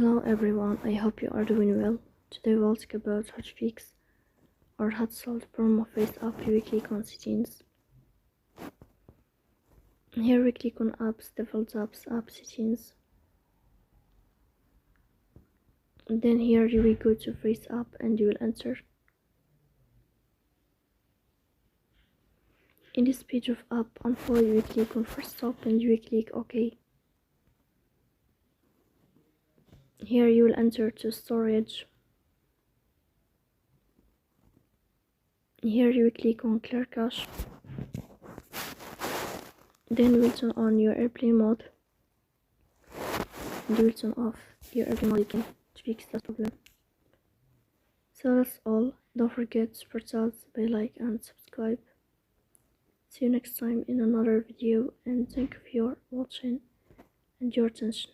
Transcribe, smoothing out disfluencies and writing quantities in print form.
Hello everyone, I hope you are doing well. Today we'll talk about how to fix or how to solve the problem of FaceApp. We click on settings. Here we click on apps, default apps, app settings. And then here you will go to FaceApp and you will enter. In this page of app info, you will click on first stop and you will click OK. Here you will enter to storage. Here you will click on clear cache. Then you will turn on your airplane mode. And you will turn off your airplane mode again to fix that problem. So that's all. Don't forget to support us by like and subscribe. See you next time in another video, and thank you for your watching and your attention.